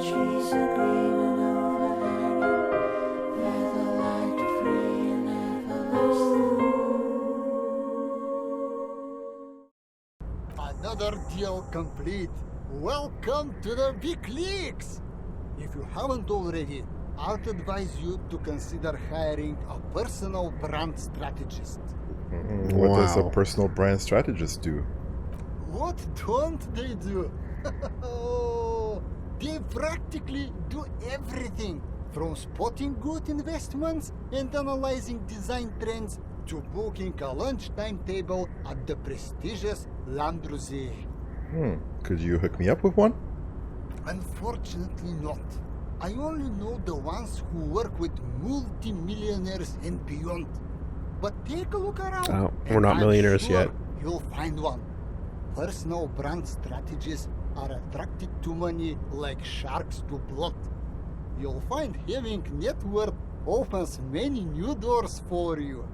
trees are green and overhanging, featherlight free and everlasting. Another deal complete. Welcome to the big leagues. If you haven't already, I'd advise you to consider hiring a personal brand strategist. What does a personal brand strategist do? What don't they do? They practically do everything, from spotting good investments and analyzing design trends to booking a lunch timetable at the prestigious Landrosier. Could you hook me up with one? Unfortunately not. I only know the ones who work with multi-millionaires and beyond. But take a look around. Oh, we're not millionaires yet. You'll find one. Personal brand strategists are attracted to money like sharks to blood. You'll find having net worth opens many new doors for you.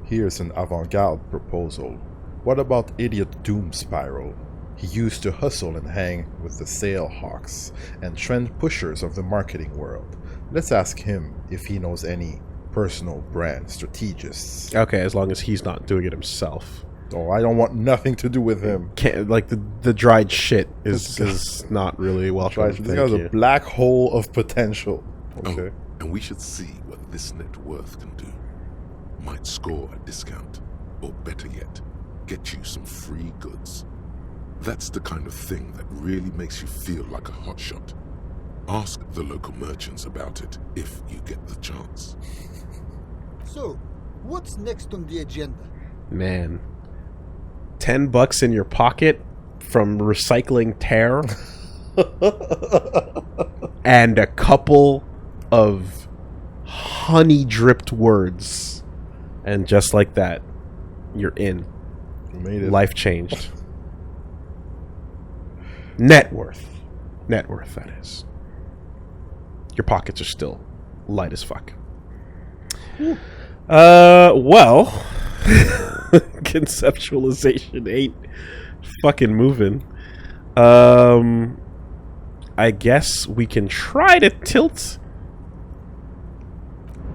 Here's an avant-garde proposal. What about idiot Doom Spiral? He used to hustle and hang with the sale hawks and trend pushers of the marketing world. Let's ask him if he knows any personal brand strategists. Okay, as long as he's not doing it himself. Oh, I don't want nothing to do with him. Can't, like the dried shit is not really welcome. This guy's a black hole of potential. Okay. Oh, and we should see what this net worth can do. Might score a discount, or better yet, get you some free goods. That's the kind of thing that really makes you feel like a hotshot. Ask the local merchants about it if you get the chance. So, what's next on the agenda? Man, $10 in your pocket from recycling tear, and a couple of honey-dripped words, and just like that, you're in. You made it. Life changed. Net worth, that is. Your pockets are still light as fuck. Well, conceptualization ain't fucking moving. I guess we can try to tilt.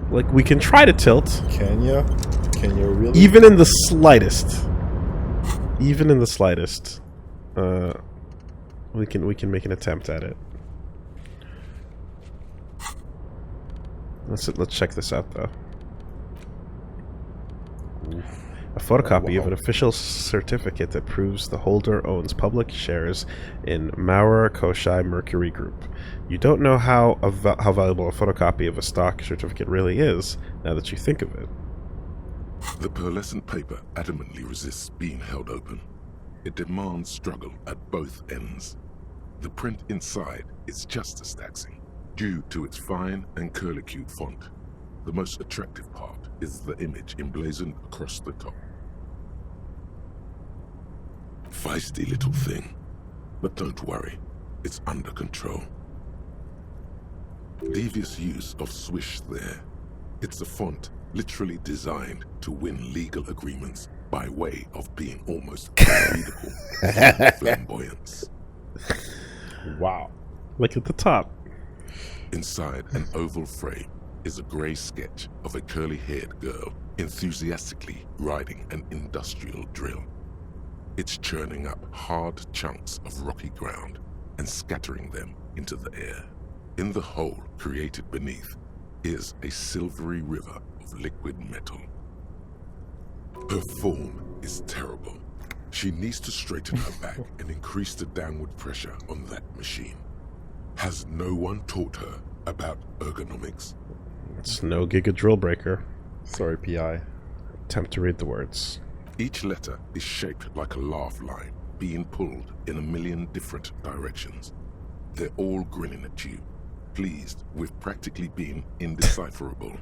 Like, we can try to tilt. Can you? Can you really? Even in the slightest. Even in the slightest. We can make an attempt at it. Let's check this out though. A photocopy of an official certificate that proves the holder owns public shares in Maurer Koshai Mercury Group. You don't know how valuable a photocopy of a stock certificate really is, now that you think of it. The pearlescent paper adamantly resists being held open. It demands struggle at both ends. The print inside is just as taxing, due to its fine and curlicue font. The most attractive part is the image emblazoned across the top. Feisty little thing, but don't worry, it's under control. Devious use of swish there. It's a font literally designed to win legal agreements by way of being almost unreadable flamboyance. Wow. Like at the top. Inside an oval frame is a grey sketch of a curly-haired girl enthusiastically riding an industrial drill. It's churning up hard chunks of rocky ground and scattering them into the air. In the hole created beneath is a silvery river of liquid metal. Her form is terrible. She needs to straighten her back and increase the downward pressure on that machine. Has no one taught her about ergonomics? It's no Giga Drill Breaker. Sorry, PI. Attempt to read the words. Each letter is shaped like a laugh line, being pulled in a million different directions. They're all grinning at you, pleased with practically being indecipherable.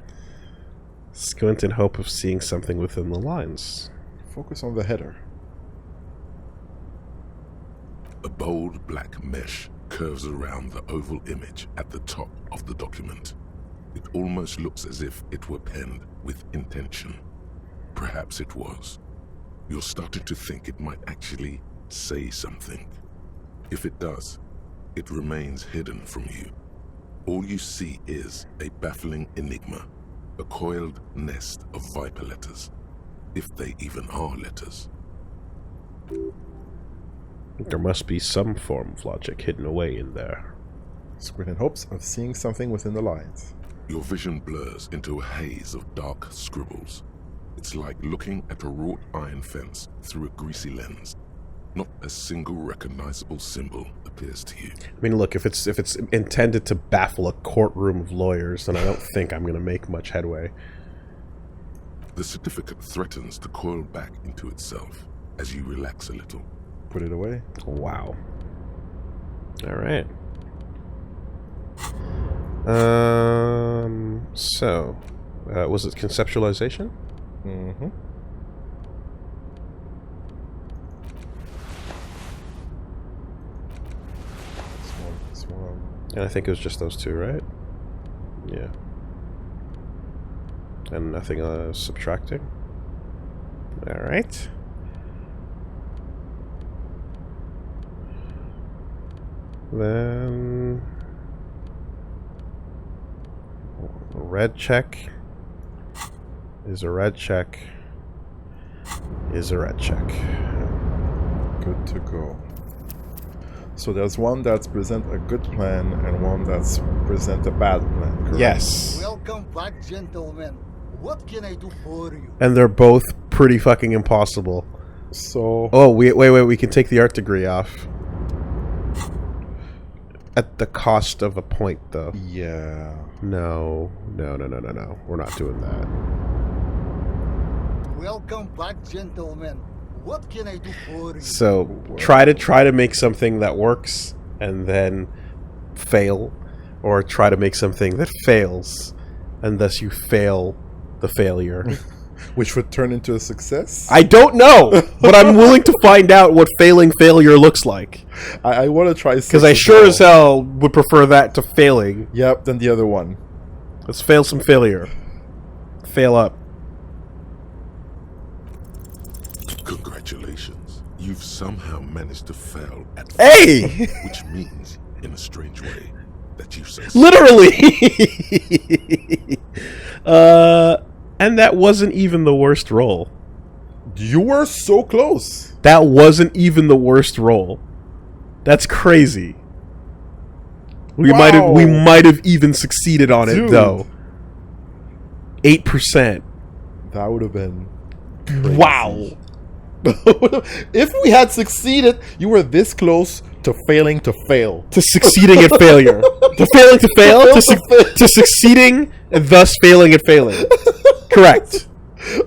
Squint in hope of seeing something within the lines. Focus on the header. A bold black mesh curves around the oval image at the top of the document. It almost looks as if it were penned with intention. Perhaps it was. You're starting to think it might actually say something. If it does, it remains hidden from you. All you see is a baffling enigma, a coiled nest of viper letters, if they even are letters. There must be some form of logic hidden away in there. Squint in hopes of seeing something within the lines. Your vision blurs into a haze of dark scribbles. It's like looking at a wrought iron fence through a greasy lens. Not a single recognizable symbol appears to you. I mean, look, if it's intended to baffle a courtroom of lawyers, then I don't think I'm going to make much headway. The certificate threatens to coil back into itself as you relax a little. Put it away. Wow. All right. So, was it conceptualization? Mm-hmm. This one. And I think it was just those two, right? Yeah. And nothing subtracting. All right. Then a red check is a red check is a red check. Good to go. So there's one that's present a good plan and one that's present a bad plan, correct? Yes. Welcome back, gentlemen. What can I do for you? And they're both pretty fucking impossible. So... Oh, wait, we can take the art degree off. At the cost of a point, though. yeah. No. We're not doing that. Welcome back, gentlemen. What can I do for you? So, try to make something that works and then fail. Or try to make something that fails and thus you fail the failure. Which would turn into a success? I don't know, but I'm willing to find out what failing failure looks like. I want to try... Because I sure as hell would prefer that to failing. Yep, than the other one. Let's fail some failure. Fail up. Congratulations. You've somehow managed to fail at Hey! which means, in a strange way, that you succeeded. Literally! And that wasn't even the worst roll. You were so close. That wasn't even the worst roll. That's crazy. We Wow. might have even succeeded on it Dude. though. 8%. That would have been crazy. Wow. If we had succeeded, you were this close to failing to fail. To succeeding at failure. To failing to fail. To succeeding and thus failing at failing. Correct.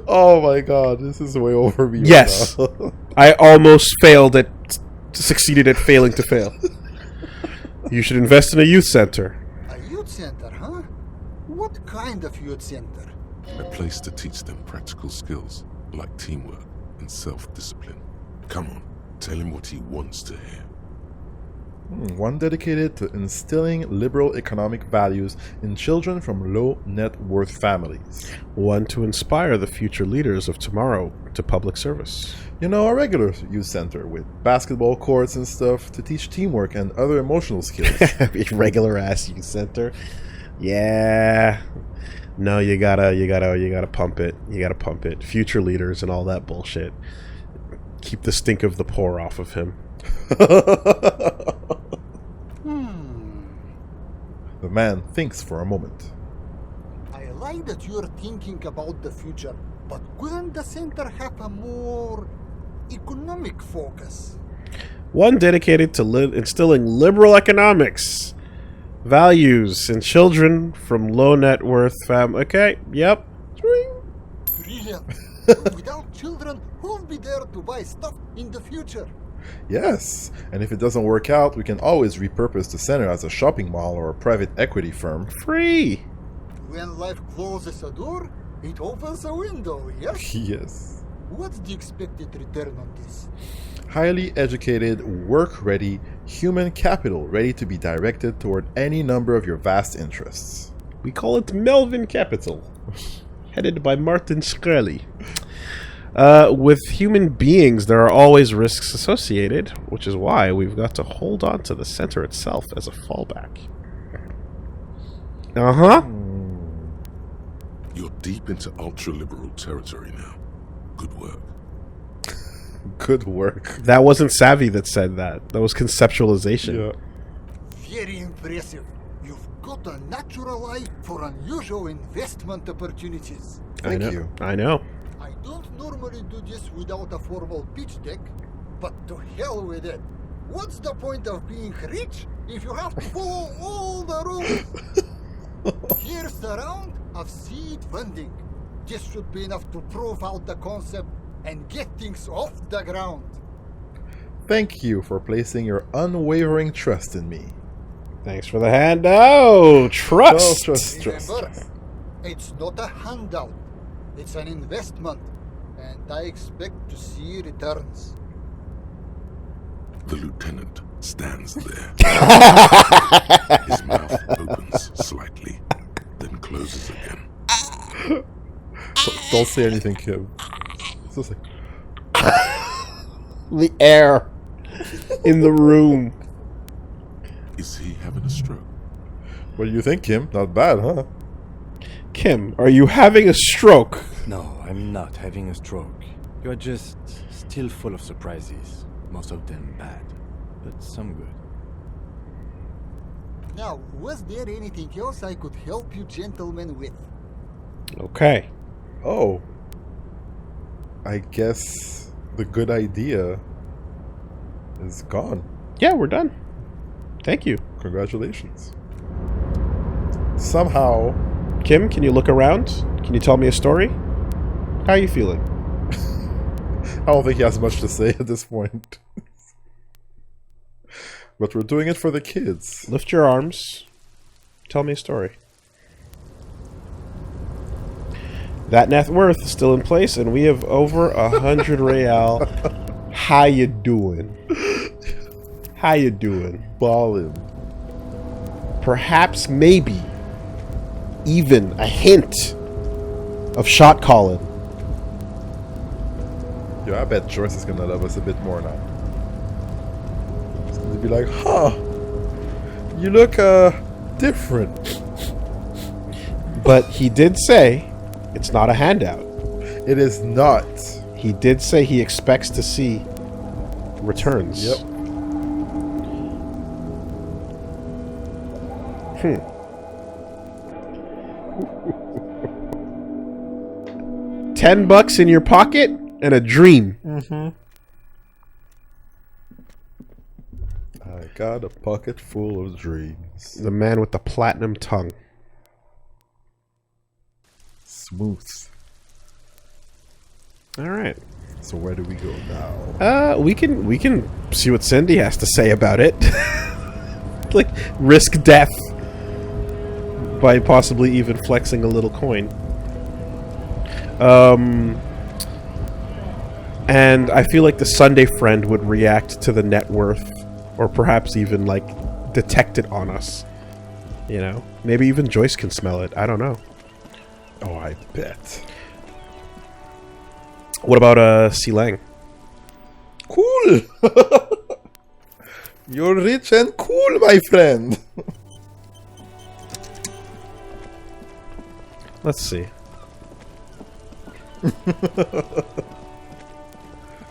Oh my god, this is way over me. right Yes. now. I almost succeeded at failing to fail. You should invest in a youth center. A youth center, huh? What kind of youth center? A place to teach them practical skills like teamwork and self-discipline. Come on, tell him what he wants to hear. One dedicated to instilling liberal economic values in children from low net worth families. One to inspire the future leaders of tomorrow to public service. You know, a regular youth center with basketball courts and stuff to teach teamwork and other emotional skills. Regular ass youth center. Yeah. No, you gotta pump it. You gotta pump it. Future leaders and all that bullshit. Keep the stink of the poor off of him. The man thinks for a moment. I like that you're thinking about the future, but couldn't the center have a more economic focus? One dedicated to instilling liberal economics values in children from low net worth Okay, yep. Brilliant. Without children, who'll be there to buy stuff in the future? Yes, and if it doesn't work out, we can always repurpose the center as a shopping mall or a private equity firm. Free. When life closes a door, it opens a window, yes? Yes. What's the expected return on this? Highly educated, work-ready, human capital ready to be directed toward any number of your vast interests. We call it Melvin Capital. Headed by Martin Shkreli. With human beings, there are always risks associated, which is why we've got to hold on to the center itself as a fallback. Uh-huh. You're deep into ultra-liberal territory now. Good work. Good work. That wasn't Savvy that said that. That was conceptualization. Yeah. Very impressive. You've got a natural eye for unusual investment opportunities. Thank I know. you. I know. I don't normally do this without a formal pitch deck, but to hell with it. What's the point of being rich if you have to follow all the rules? Here's the round of seed funding. This should be enough to prove out the concept and get things off the ground. Thank you for placing your unwavering trust in me. Thanks for the handout. Trust. Remember, it's not a handout. It's an investment, and I expect to see returns. The lieutenant stands there. His mouth opens slightly, then closes again. Don't say anything, Kim. Just say, The air in the room. Is he having a stroke? what do you think, Kim? Not bad, huh? Kim, are you having a stroke? No, I'm not having a stroke. You're just still full of surprises. Most of them bad, but some good. Now, was there anything else I could help you gentlemen with? Okay. Oh. I guess the good idea is gone. Yeah, we're done. Thank you. Congratulations. Somehow, Kim, can you look around? Can you tell me a story? How are you feeling? I don't think he has much to say at this point. But we're doing it for the kids. Lift your arms. Tell me a story. That net worth is still in place, and we have over 100 real. How you doing? How you doing? Ballin'. Perhaps, maybe, even a hint of shot calling. Yo, I bet Joyce is gonna love us a bit more now. She's gonna be like, huh, you look, different. But he did say it's not a handout. It is not. He did say he expects to see returns. Yep. $10 in your pocket and a dream. I got a pocket full of dreams. The man with the platinum tongue. Smooth. All right. So where do we go now? We can see what Cindy has to say about it. Like risk death by possibly even flexing a little coin. And I feel like the Sunday friend would react to the net worth, or perhaps even like detect it on us. You know, maybe even Joyce can smell it. I don't know. Oh, I bet. What about Si Lang? Cool. You're rich and cool, my friend. Let's see.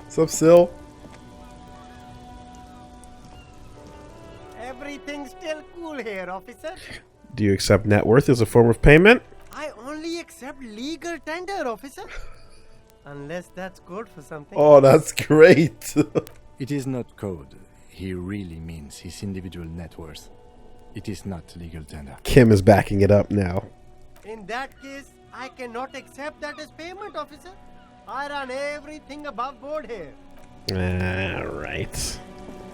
What's up, Sil? Everything's still cool here, officer. Do you accept net worth as a form of payment? I only accept legal tender, officer. Unless that's code for something. Oh, that's great. It is not code. He really means his individual net worth. It is not legal tender. Kim is backing it up now. In that case, I cannot accept that as payment, officer. I run everything above board here. Alright.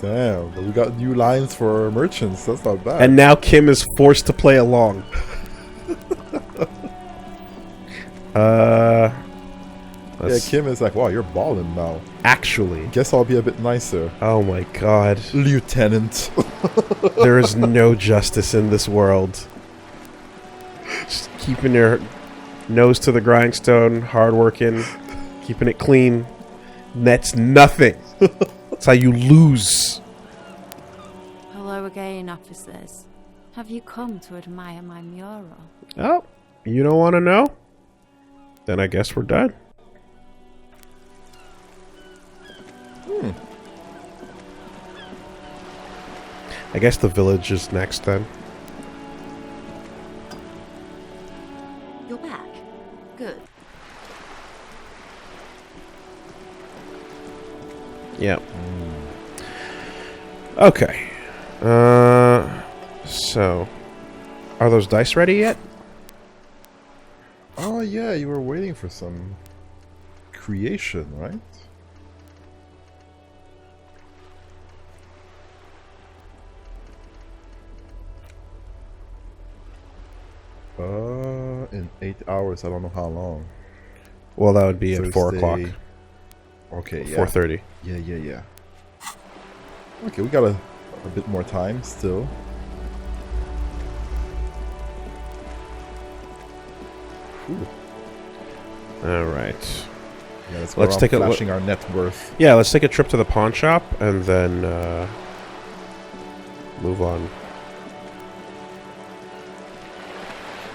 Damn, but we got new lines for merchants. That's not bad. And now Kim is forced to play along. Yeah, Kim is like, wow, you're balling now. Actually. Guess I'll be a bit nicer. Oh my god. Lieutenant. There is no justice in this world. Just keeping your nose to the grindstone, hardworking, Keeping it clean nets nothing. That's how you lose. Hello again, officers. Have you come to admire my mural? Oh, you don't want to know? Then I guess we're done. I guess the village is next then. You're back. Good. Yep. Okay. So, are those dice ready yet? Oh yeah, you were waiting for some creation, right? In 8 hours, I don't know how long. Well, that would be at 4 o'clock. Thursday. Okay, yeah. 4:30. Yeah. Okay, we got a bit more time still. All right. Yeah, Let's take a look. flashing our net worth. Yeah, let's take a trip to the pawn shop and then move on.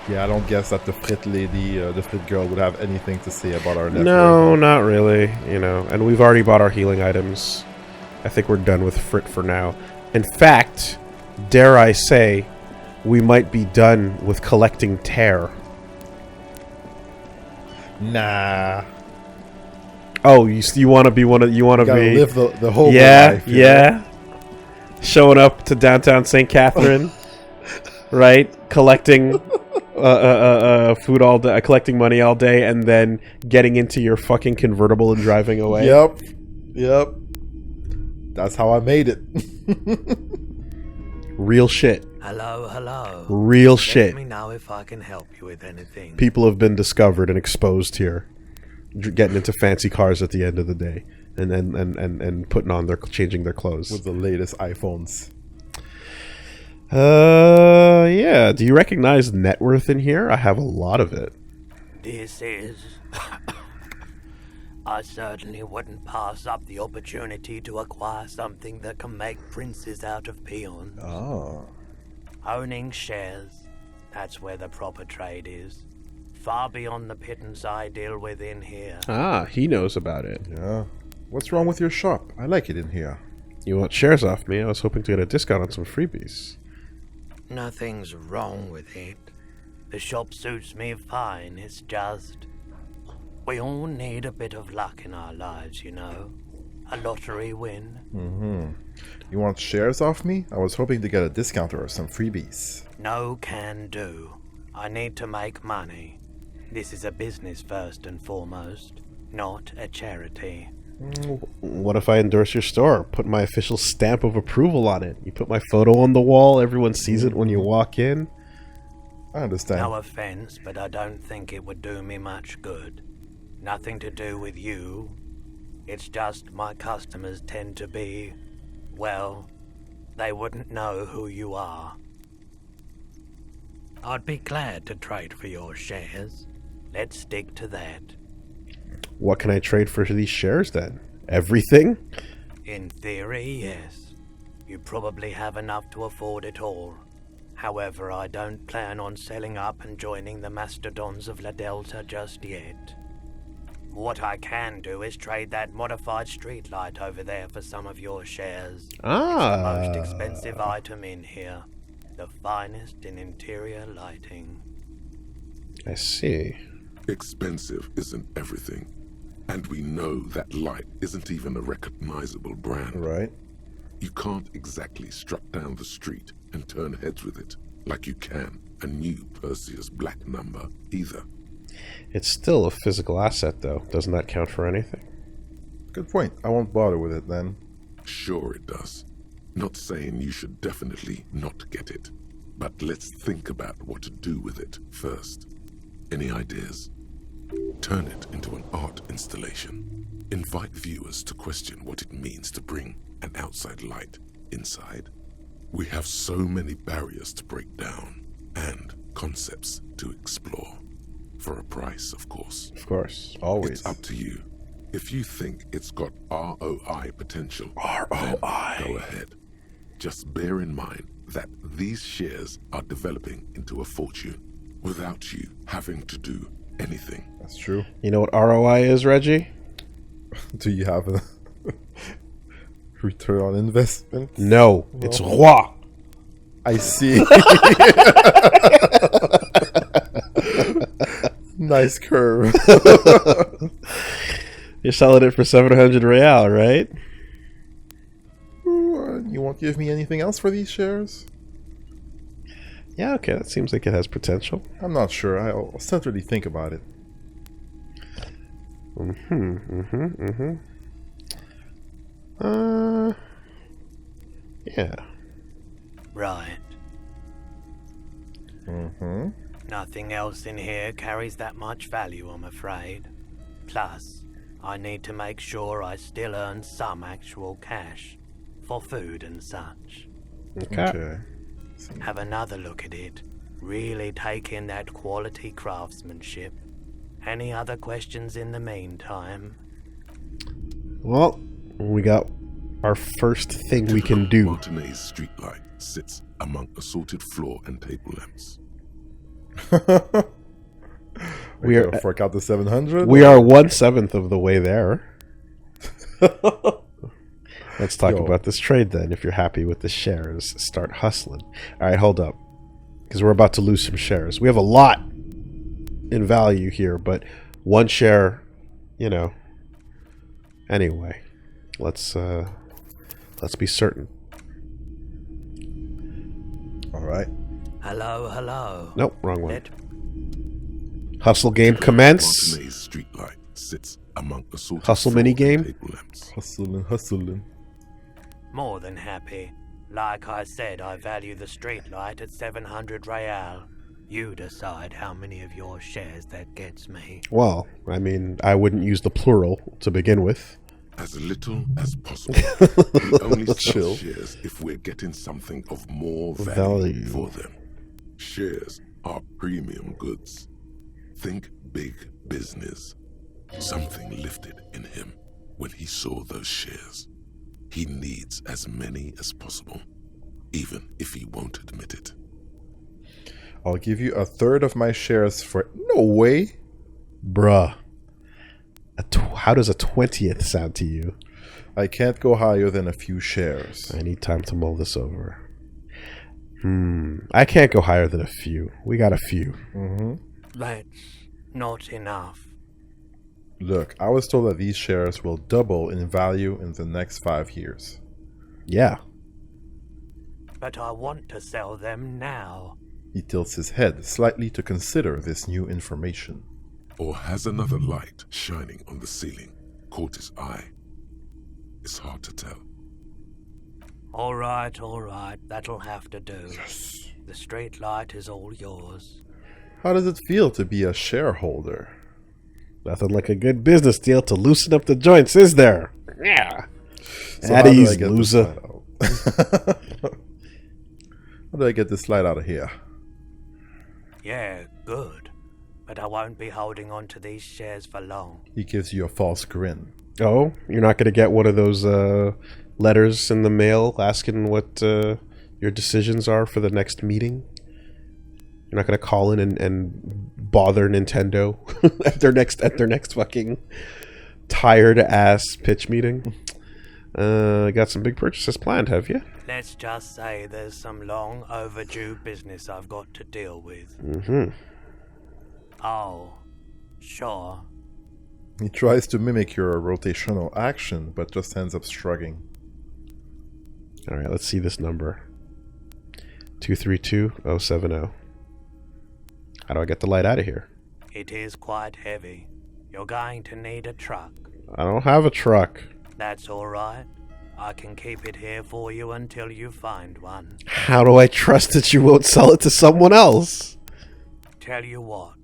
Yeah, I don't guess that the Frit lady, the Frit girl would have anything to say about our net No, worth. not really. You know, and we've already bought our healing items. I think we're done with Frit for now. In fact, dare I say, we might be done with collecting tear. Nah. Oh, you want to be one of you want to Gotta be live the whole yeah. life. you know? Showing up to downtown St. Catherine, right? Collecting food all day, collecting money all day, and then getting into your fucking convertible and driving away. Yep. That's how I made it. Real shit. Hello. Real Let shit. me know if I can help you with anything. People have been discovered and exposed here, getting into fancy cars at the end of the day, and putting on changing their clothes With the latest iPhones. Yeah. Do you recognize net worth in here? I have a lot of it. This is... I certainly wouldn't pass up the opportunity to acquire something that can make princes out of peons. Oh. Owning shares, that's where the proper trade is. Far beyond the pittance I deal with in here. Ah, he knows about it. Yeah. What's wrong with your shop? I like it in here. You want shares off me? I was hoping to get a discount on some freebies. Nothing's wrong with it. The shop suits me fine, it's just... we all need a bit of luck in our lives, you know. A lottery win. Mm-hmm. You want shares off me? I was hoping to get a discount or some freebies. No can do. I need to make money. This is a business first and foremost, not a charity. What if I endorse your store? Put my official stamp of approval on it. You put my photo on the wall, everyone sees it when you walk in. I understand. No offense, but I don't think it would do me much good. Nothing to do with you. It's just my customers tend to be, well, they wouldn't know who you are. I'd be glad to trade for your shares. Let's stick to that. What can I trade for these shares then? Everything? In theory, yes. You probably have enough to afford it all. However, I don't plan on selling up and joining the mastodons of La Delta just yet. What I can do is trade that modified streetlight over there for some of your shares. Ah. It's the most expensive item in here. The finest in interior lighting. I see. Expensive isn't everything. And we know that light isn't even a recognizable brand. Right. You can't exactly strut down the street and turn heads with it like you can a new Perseus Black number either. It's still a physical asset, though. Doesn't that count for anything? Good point. I won't bother with it then. Sure it does. Not saying you should definitely not get it. But let's think about what to do with it first. Any ideas? Turn it into an art installation. Invite viewers to question what it means to bring an outside light inside. We have so many barriers to break down and concepts to explore. For a price, of course. Of course. Always. It's up to you. If you think it's got ROI potential, ROI. then go ahead. Just bear in mind that these shares are developing into a fortune without you having to do anything. That's true. You know what ROI is, Reggie? Do you have a return on investment? No, it's roi. I see. Nice curve. You're selling it for 700 real, right? You won't give me anything else for these shares? Yeah, okay, that seems like it has potential. I'm not sure. I'll certainly think about it. Yeah. Right. Mm-hmm. Nothing else in here carries that much value, I'm afraid. Plus, I need to make sure I still earn some actual cash for food and such. Okay. Have another look at it. Really take in that quality craftsmanship. Any other questions in the meantime? Well, we got our first thing we can do. Martinez's streetlight sits among assorted floor and table lamps. We are fork out the 700. We are 1/7 of the way there. Let's talk about this trade then. If you're happy with the shares, start hustling. All right, hold up, because we're about to lose some shares. We have a lot in value here, but one share, you know. Anyway, let's be certain. All right. Hello, hello. Nope, wrong one. Hustle game commence. Martinez's streetlight sits among assorted Hustle floor mini and game. table lamps. Hustling. More than happy. Like I said, I value the streetlight at 700 real. You decide how many of your shares that gets me. Well, I mean, I wouldn't use the plural to begin with. As little as possible. We only sell shares if we're getting something of more value for them. Shares are premium goods. Think big business. Something lifted in him when he saw those shares. He needs as many as possible, even if he won't admit it. I'll give you 1/3 of my shares for... No way. Bruh. How does a 20th sound to you? I can't go higher than a few shares. I need time to mull this over. I can't go higher than a few. We got a few. That's not enough. Look, I was told that these shares will double in value in the next 5 years. Yeah. But I want to sell them now. He tilts his head slightly to consider this new information. Or has another light shining on the ceiling caught his eye? It's hard to tell. All right, that'll have to do. Yes. The street light is all yours. How does it feel to be a shareholder? Nothing like a good business deal to loosen up the joints, is there? Yeah. So At ease, loser. How do I get this light out of here? Yeah, good. But I won't be holding on to these shares for long. He gives you a false grin. Oh, you're not going to get one of those letters in the mail asking what your decisions are for the next meeting? You're not going to call in and bother Nintendo at their next fucking tired ass pitch meeting? Got some big purchases planned, have you? Let's just say there's some long overdue business I've got to deal with. Oh, sure. He tries to mimic your rotational action, but just ends up shrugging. Alright, let's see this number. 232070. How do I get the light out of here? It is quite heavy. You're going to need a truck. I don't have a truck. That's alright. I can keep it here for you until you find one. How do I trust that you won't sell it to someone else? Tell you what.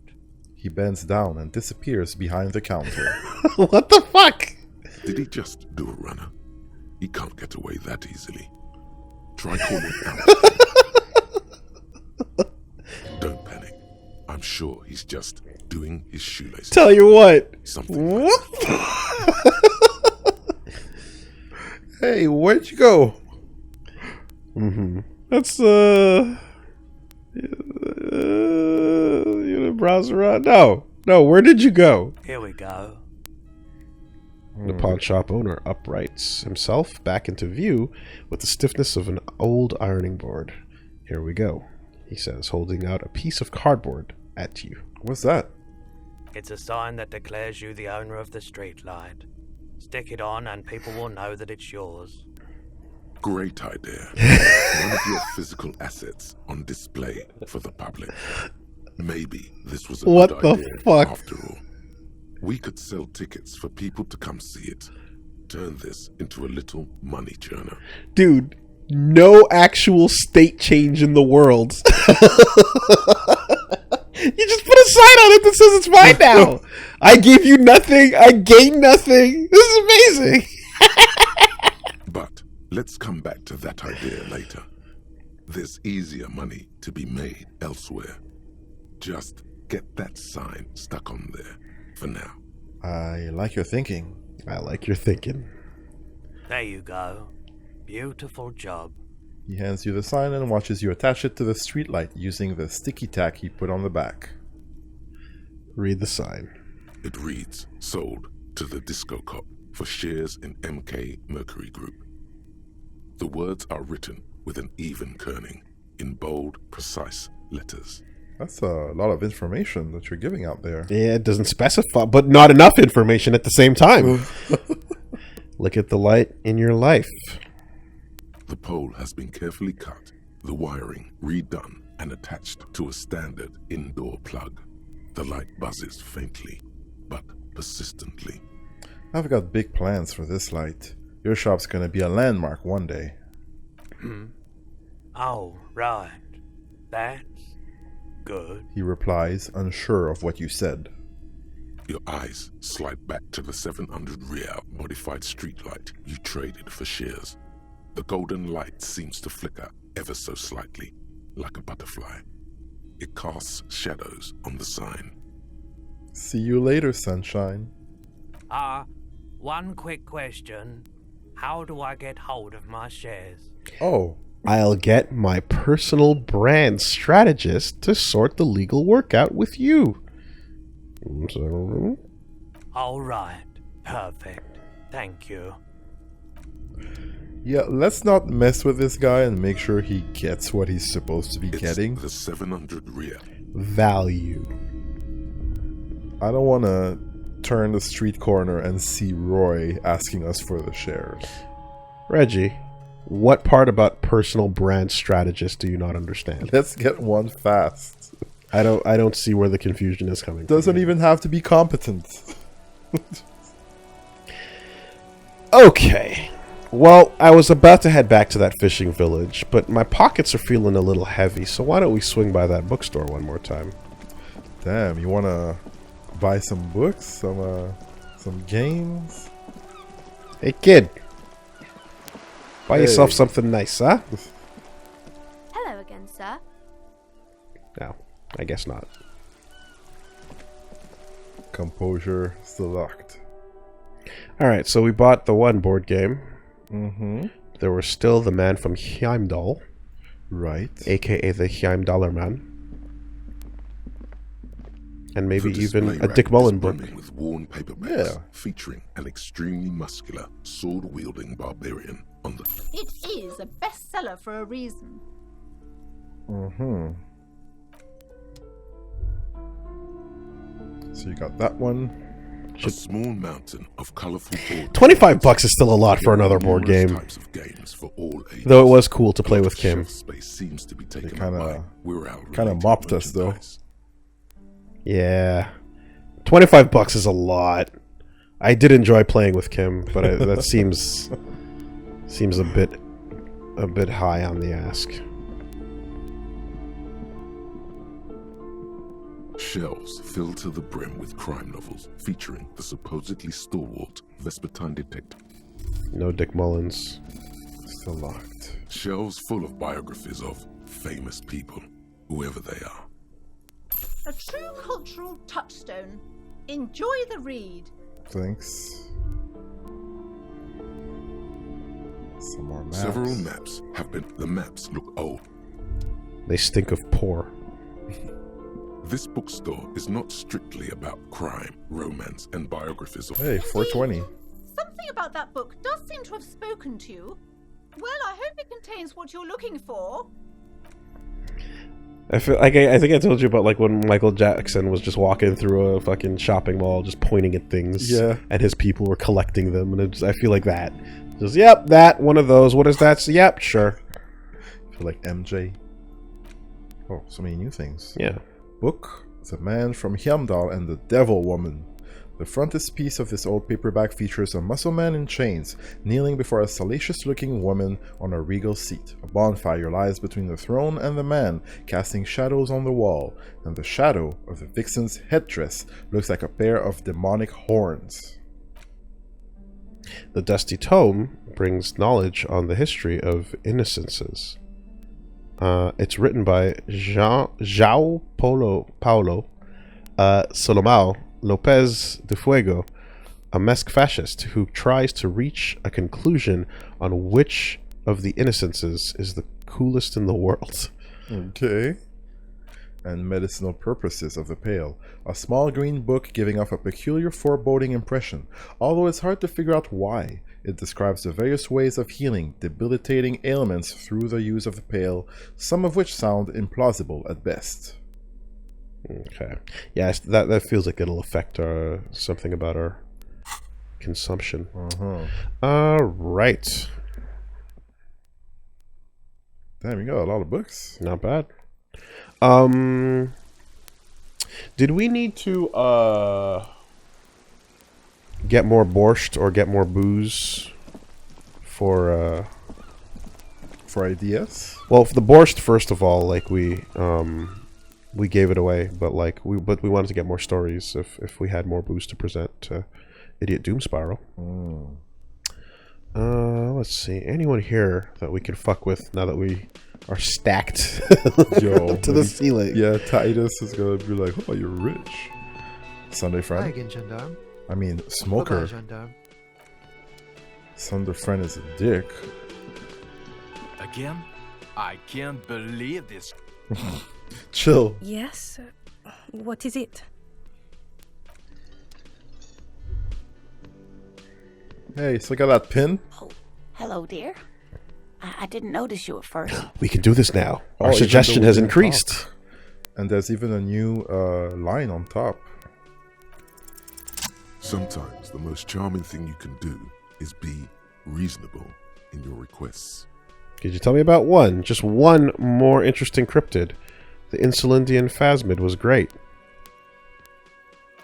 He bends down and disappears behind the counter. What the fuck? Did he just do a runner? He can't get away that easily. Try calling out. Don't panic. I'm sure he's just doing his shoelaces. Tell you what. Something like that. Hey, where'd you go? That's you browse around. No, where did you go? Here we go. The pawn shop owner uprights himself back into view with the stiffness of an old ironing board. Here we go, he says, holding out a piece of cardboard at you. What's that? It's a sign that declares you the owner of the streetlight. Stick it on and people will know that it's yours. Great idea. One of your physical assets on display for the public. Maybe this was a What good the idea fuck? after all. We could sell tickets for people to come see it. Turn this into a little money churner. Dude, no actual state change in the world. You just put a sign on it that says it's mine now. I gave you nothing. I gained nothing. This is amazing. But let's come back to that idea later. There's easier money to be made elsewhere. Just get that sign stuck on there for now. I like your thinking. I like your thinking. There you go. Beautiful job. He hands you the sign and watches you attach it to the streetlight using the sticky tack he put on the back. Read the sign. It reads, sold to the Disco Cop for shares in MK Mercury Group. The words are written with an even kerning, in bold, precise letters. That's a lot of information that you're giving out there. Yeah, it doesn't specify, but not enough information at the same time. Look at the light in your life. The pole has been carefully cut, the wiring redone and attached to a standard indoor plug. The light buzzes faintly, but persistently. I've got big plans for this light. Your shop's gonna be a landmark one day. Oh, right. That's good. He replies, unsure of what you said. Your eyes slide back to the 700 real modified streetlight you traded for shares. The golden light seems to flicker ever so slightly, like a butterfly. It casts shadows on the sign. See you later, sunshine. One quick question. How do I get hold of my shares? Oh, I'll get my personal brand strategist to sort the legal work out with you. All right. Perfect. Thank you. yeah, let's not mess with this guy and make sure he gets what he's supposed to be It's getting. the 700 real. Value. I don't want to turn the street corner and see Roy asking us for the shares. Reggie, what part about personal brand strategist do you not understand? Let's get one fast. I don't see where the confusion is coming Doesn't from. even have to be competent. Okay. Well, I was about to head back to that fishing village, but my pockets are feeling a little heavy, so why don't we swing by that bookstore one more time? Damn, you want to buy some books, some games? Hey, kid. Buy Hey. yourself something nice, huh? Hello again, sir. No, I guess not. Composure still locked. Alright, so we bought the one board game. Mm-hmm. There was still the man from Heimdall, Right. aka the Heimdaller man. And maybe The even display a rack Dick is Mullen book. brimming with worn paperbacks, Yeah. featuring an extremely muscular, sword-wielding barbarian on the It is a bestseller for a reason. Mm-hmm. So you got that one. a small mountain of colorful board 25 bucks is still a lot for another board numerous game. types of games for all ages. Though it was cool to play A lot with of Kim. shelf space seems to be taken kinda- up by Wirral kinda related mopped us, though. merchandise. Yeah. 25 bucks is a lot. I did enjoy playing with Kim, but that seems a bit high on the ask. Shelves filled to the brim with crime novels featuring the supposedly stalwart Vespertine detective. No Dick Mullins. Still locked. Shelves full of biographies of famous people, whoever they are. A true cultural touchstone. Enjoy the read. Thanks. Some more maps. Several maps have been. The maps look old. They stink of poor. This bookstore is not strictly about crime, romance, and biographies of. Hey, 420. Something about that book does seem to have spoken to you. Well, I hope it contains what you're looking for. I feel like I think I told you about like when Michael Jackson was just walking through a fucking shopping mall, just pointing at things. Yeah. And his people were collecting them, and I feel like that. Just yep, that one of those. What is that? Yep, sure. I feel like MJ. Oh, so many new things. Yeah. Book: The Man from Heimdall and the Devil Woman. The frontispiece of this old paperback features a muscle man in chains, kneeling before a salacious-looking woman on a regal seat. A bonfire lies between the throne and the man, casting shadows on the wall, and the shadow of the vixen's headdress looks like a pair of demonic horns. The Dusty Tome brings knowledge on the history of innocences. It's written by João Paulo Solomão Lopez de Fuego, a Mesque fascist who tries to reach a conclusion on which of the innocences is the coolest in the world. Okay. And Medicinal Purposes of the Pale, a small green book giving off a peculiar foreboding impression, although it's hard to figure out why. It describes the various ways of healing debilitating ailments through the use of the pale, some of which sound implausible at best. Okay. Yeah, that feels like it'll affect our something about our consumption. Right. Damn, you got a lot of books. Not bad. Did we need to get more borscht or get more booze for ideas? Well, for the borscht, first of all, like we gave it away, but we wanted to get more stories if we had more booze to present to Idiot Doom Spiral. Let's see. Anyone here that we can fuck with now that we are stacked to the ceiling? Yeah, Titus is gonna be like, "Oh, you're rich." Sunday friend. Hi again, Gendarme. I mean, Smoker. Bye-bye, Gendarme. Sunday friend is a dick. Again? I can't believe this. Chill. Yes? What is it? Hey, so I got that pin? Oh, hello, dear. I didn't notice you at first. We can do this now. Our even suggestion though we has didn't increased. talk. And there's even a new line on top. Sometimes the most charming thing you can do is be reasonable in your requests. Could you tell me about one? Just one more interesting cryptid. The Insulindian Phasmid was great.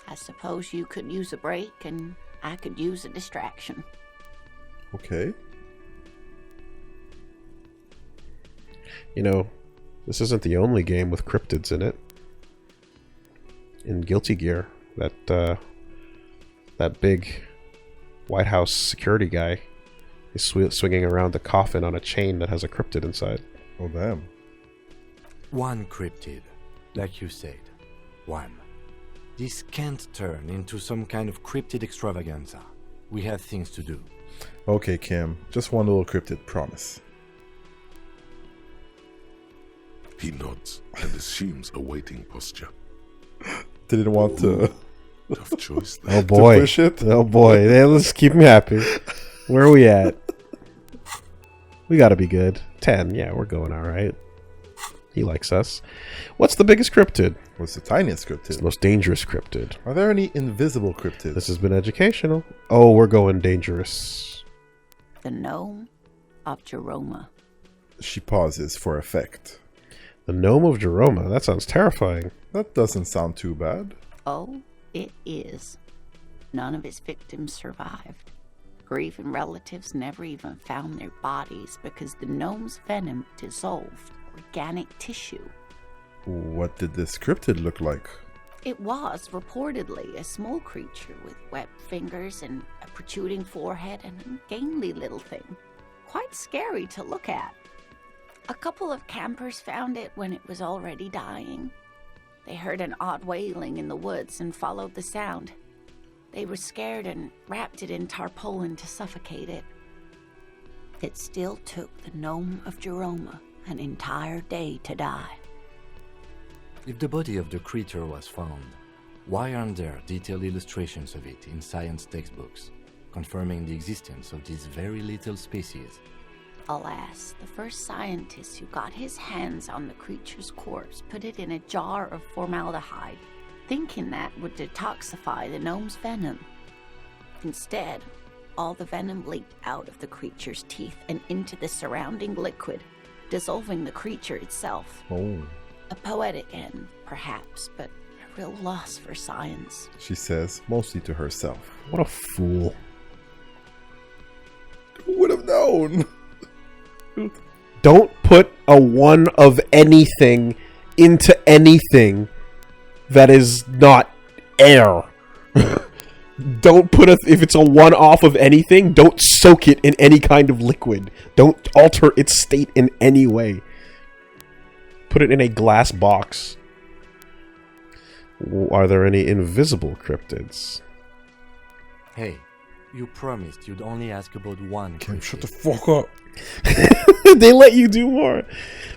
I suppose you could use a break, and I could use a distraction. Okay. You know, this isn't the only game with cryptids in it. In Guilty Gear, that big White House security guy is swinging around a coffin on a chain that has a cryptid inside. Oh, damn. One cryptid, like you said. One. This can't turn into some kind of cryptid extravaganza. We have things to do. Okay, Kim. Just one little cryptid, promise. He nods and assumes a waiting posture. Didn't want to... Tough choice Oh boy. To push it? Oh boy. Hey, let's keep him happy. Where are we at? We gotta be good. 10. Yeah, we're going alright. He likes us. What's the biggest cryptid? What's the tiniest It's cryptid? the most dangerous cryptid. Are there any invisible cryptids? This has been educational. Oh, we're going dangerous. The Gnome of Jerome. She pauses for effect. The Gnome of Jerome. That sounds terrifying. That doesn't sound too bad. Oh, it is. None of its victims survived. Grieving relatives never even found their bodies because the gnome's venom dissolved organic tissue. What did this cryptid look like? It was reportedly a small creature with webbed fingers and a protruding forehead and an ungainly little thing. Quite scary to look at. A couple of campers found it when it was already dying. They heard an odd wailing in the woods and followed the sound. They were scared and wrapped it in tarpaulin to suffocate it. It still took the Gnome of Jerome an entire day to die. If the body of the creature was found, why aren't there detailed illustrations of it in science textbooks, confirming the existence of this very little species? Alas, the first scientist who got his hands on the creature's corpse put it in a jar of formaldehyde, thinking that would detoxify the gnome's venom. Instead, all the venom leaked out of the creature's teeth and into the surrounding liquid, dissolving the creature itself. Oh. A poetic end, perhaps, but a real loss for science. She says, mostly to herself. What a fool. Who would have known? Don't put a one of anything into anything that is not air. Don't put if it's a one off of anything, don't soak it in any kind of liquid. Don't alter its state in any way. Put it in a glass box. Are there any invisible cryptids? Hey, you promised you'd only ask about one. Kim, shut the fuck up. They let you do more.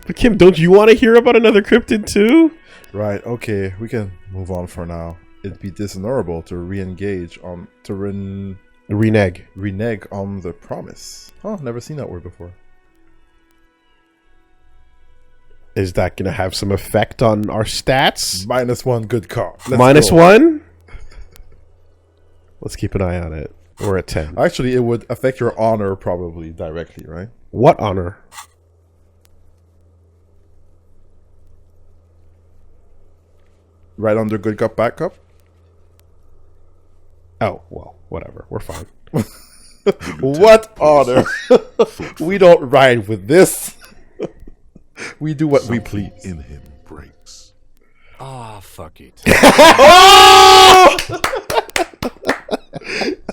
But Kim, don't you want to hear about another cryptid too? Right, okay, we can move on for now. It'd be dishonorable to re-engage on... Renege. Renege on the promise. Oh, never seen that word before. Is that going to have some effect on our stats? -1 good cop. -1? Let's keep an eye on it. We're at 10. Actually, it would affect your honor probably directly, right? What honor? Right under good cup, bad cup? Oh, well, whatever. We're fine. What honor? We don't ride with this. We do what we please. In him breaks. Ah, fuck it.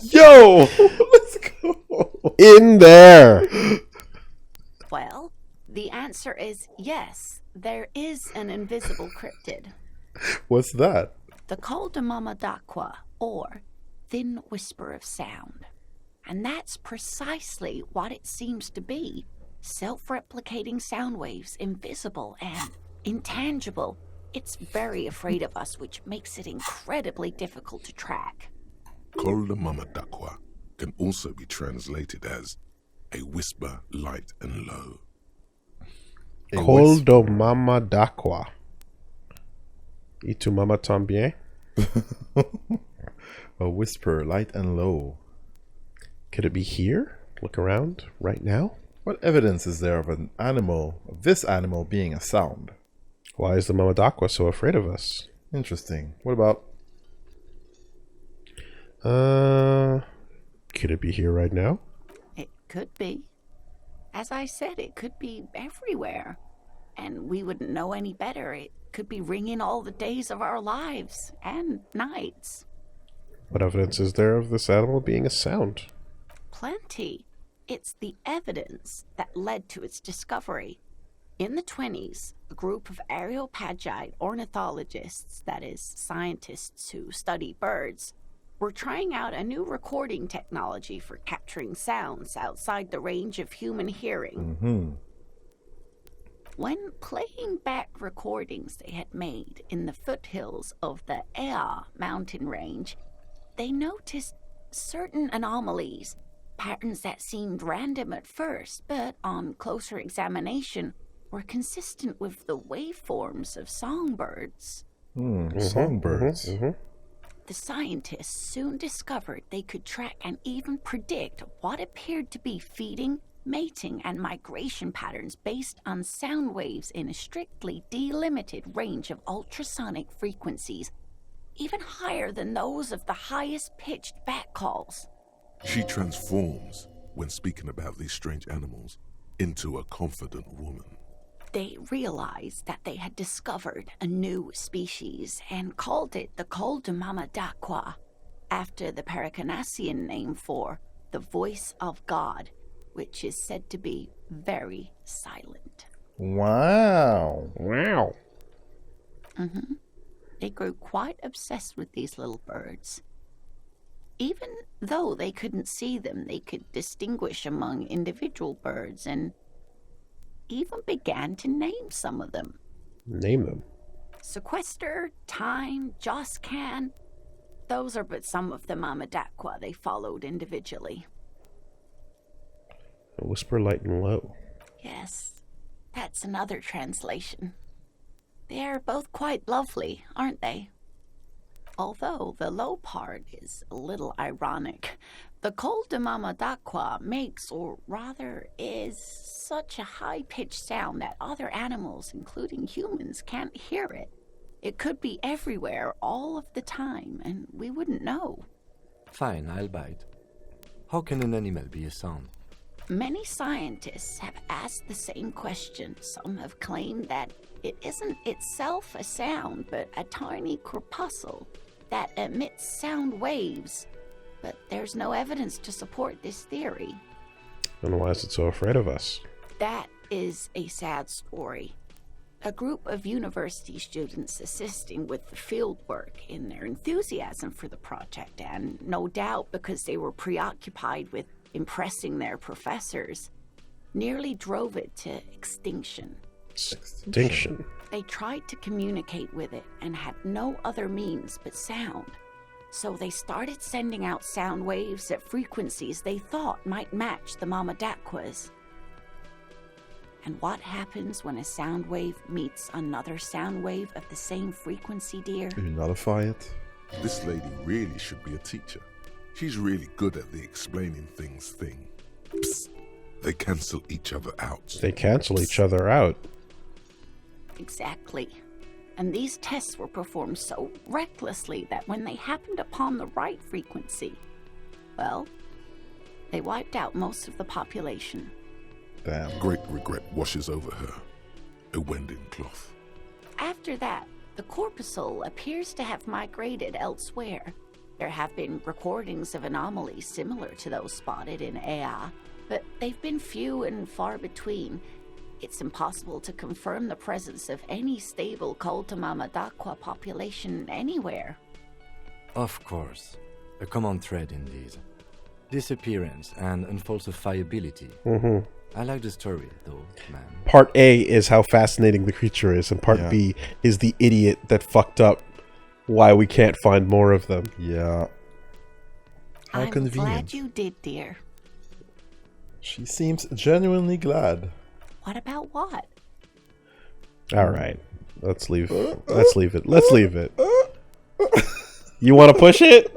Yo! Let's go. In there. Well, the answer is yes. There is an invisible cryptid. What's that? The Col de Mama d'Aqua, or Thin Whisper of Sound. And that's precisely what it seems to be. Self-replicating sound waves, invisible and intangible. It's very afraid of us, which makes it incredibly difficult to track. Col de Mama d'Aqua can also be translated as a whisper light and low. Col de Mama d'Aqua. Et tu mama tambien? A whisper light and low. Could it be here? Look around right now. What evidence is there of an animal, of this animal being a sound? Why is the Mama d'Aqua so afraid of us? Interesting. What about... Could it be here right now? It could be. As I said, it could be everywhere. And we wouldn't know any better. It could be ringing all the days of our lives and nights. What evidence is there of this animal being a sound? Plenty. It's the evidence that led to its discovery. In the 1920s, a group of Areopagite ornithologists, that is, scientists who study birds, were trying out a new recording technology for capturing sounds outside the range of human hearing. Mm-hmm. When playing back recordings they had made in the foothills of the Ea mountain range, they noticed certain anomalies, patterns that seemed random at first, but on closer examination were consistent with the waveforms of songbirds. Songbirds. The scientists soon discovered they could track and even predict what appeared to be feeding, mating, and migration patterns based on sound waves in a strictly delimited range of ultrasonic frequencies, even higher than those of the highest-pitched bat calls. She transforms, when speaking about these strange animals, into a confident woman. They realized that they had discovered a new species and called it the Col de Mama d'Aqua, after the Paracanassian name for the voice of God, which is said to be very silent. Wow. They grew quite obsessed with these little birds. Even though they couldn't see them, they could distinguish among individual birds and even began to name some of them. Name them. Sequester, Time, Joscan. Those are but some of the Mamadakwa they followed individually. Whisper light and low. Yes, that's another translation. They're both quite lovely, aren't they? Although the low part is a little ironic. The call de Mamadakwa makes, or rather is, such a high-pitched sound that other animals, including humans, can't hear it. It could be everywhere all of the time, and we wouldn't know. Fine, I'll bite. How can an animal be a sound? Many scientists have asked the same question. Some have claimed that it isn't itself a sound, but a tiny corpuscle that emits sound waves. But there's no evidence to support this theory. And why is it so afraid of us? That is a sad story. A group of university students assisting with the field work in their enthusiasm for the project, and no doubt because they were preoccupied with impressing their professors, nearly drove it to extinction. Extinction? They tried to communicate with it and had no other means but sound. So they started sending out sound waves at frequencies they thought might match the Mamadakwas. And what happens when a sound wave meets another sound wave of the same frequency, dear? You nullify it? This lady really should be a teacher. She's really good at the explaining things thing. Psst. They cancel each other out. They cancel each other out. Exactly. And these tests were performed so recklessly that when they happened upon the right frequency, well, they wiped out most of the population. Damn. Great regret washes over her. A wending cloth. After that, the corpuscle appears to have migrated elsewhere. There have been recordings of anomalies similar to those spotted in Ea, but they've been few and far between. It's impossible to confirm the presence of any stable Kulta Mamadakwa population anywhere. Of course. A common thread in these. Disappearance and unfalsifiability. Mm-hmm. I like the story, though, man. Part A is how fascinating the creature is, and Part B is the idiot that fucked up why we can't find more of them. Yeah. How I'm convenient. glad you did, dear. She seems genuinely glad. What about what? All right. Let's leave. Let's leave it. Let's leave it. You want to push it?